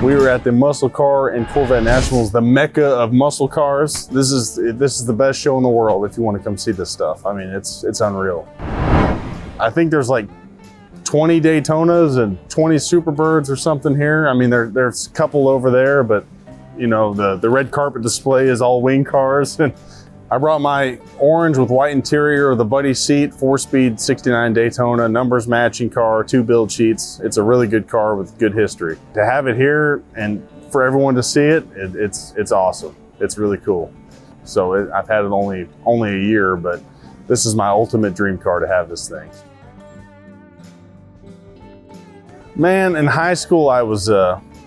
We were at the Muscle Car and Corvette Nationals, the mecca of muscle cars. This is the best show in the world if you want to come see this stuff. I mean, it's unreal. I think there's like 20 Daytonas and 20 Superbirds or something here. I mean, there's a couple over there, but you know, the red carpet display is all wing cars. And I brought my orange with white interior, the buddy seat, 4-speed 69 Daytona, numbers matching car, 2 build sheets. It's a really good car with good history. To have it here and for everyone to see it, it's awesome. It's really cool. So I've had it only a year, but this is my ultimate dream car to have this thing. Man, in high school I was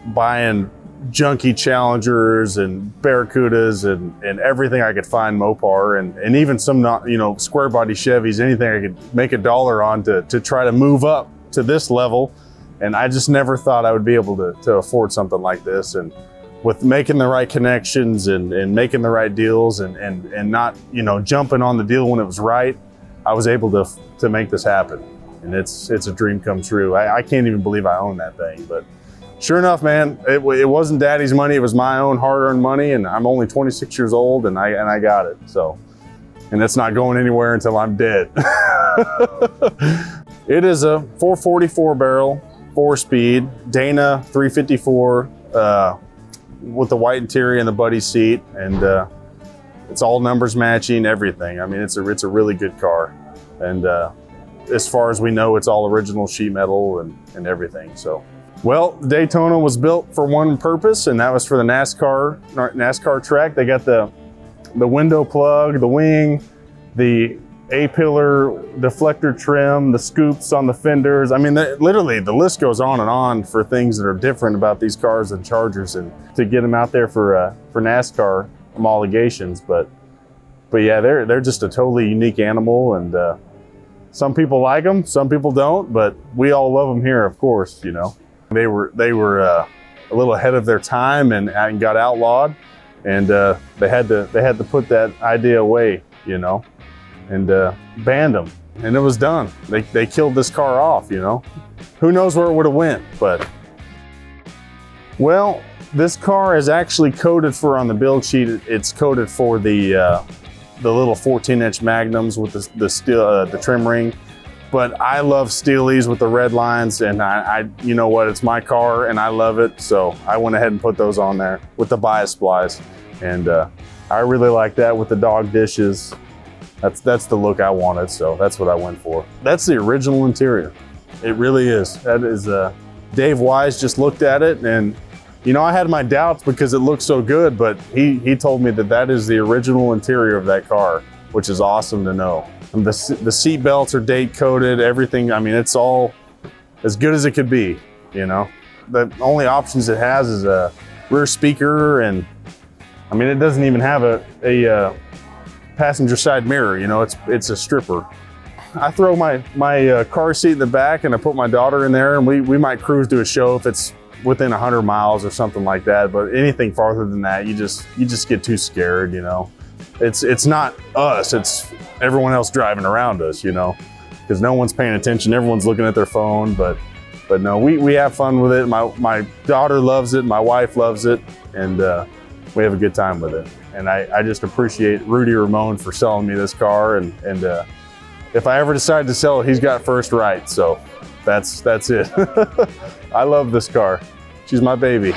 buying junky Challengers and Barracudas and everything I could find Mopar and even some not, you know, square body Chevys, anything I could make $1 on to try to move up to this level. And I just never thought I would be able to afford something like this. And with making the right connections and making the right deals and not, you know, jumping on the deal when it was right, I was able to make this happen. And it's a dream come true. I can't even believe I own that thing, but sure enough, man, it wasn't daddy's money. It was my own hard-earned money, and I'm only 26 years old, and I got it. So, and it's not going anywhere until I'm dead. It is a 444 barrel, 4-speed Dana 354 with the white interior and the buddy seat, and it's all numbers matching, everything. I mean, it's a really good car, and as far as we know, it's all original sheet metal and everything. So. Well, the Daytona was built for one purpose, and that was for the NASCAR track. They got the window plug, the wing, the A-pillar deflector trim, the scoops on the fenders. I mean, literally the list goes on for things that are different about these cars than Chargers, and to get them out there for NASCAR homologations. But yeah, they're just a totally unique animal, and some people like them, some people don't, but we all love them here, of course, you know. They were a little ahead of their time and got outlawed, and they had to put that idea away, you know, and banned them, and it was done. They killed this car off, you know. Who knows where it would have went, but well, this car is actually coded for, on the build sheet, it's coded for the little 14-inch magnums with the steel, the trim ring. But I love steelies with the red lines, and I you know what, it's my car and I love it, so I went ahead and put those on there with the bias-plies. And I really like that with the dog dishes. That's the look I wanted, so that's what I went for. That's the original interior. It really is. That is, Dave Wise just looked at it, and you know, I had my doubts because it looked so good, but he told me that is the original interior of that car, which is awesome to know. And the seat belts are date coded, everything. I mean, it's all as good as it could be, you know. The only options it has is a rear speaker, and I mean, it doesn't even have a passenger side mirror, you know, it's a stripper. I throw my car seat in the back, and I put my daughter in there, and we might cruise to a show if it's within 100 miles or something like that. But anything farther than that, you just get too scared, you know. It's not us, it's everyone else driving around us, you know, because no one's paying attention, everyone's looking at their phone. But no, we have fun with it. My daughter loves it, my wife loves it, and we have a good time with it. And I just appreciate Rudy Ramon for selling me this car, and if I ever decide to sell it, he's got first right. So that's it. I love this car. She's my baby.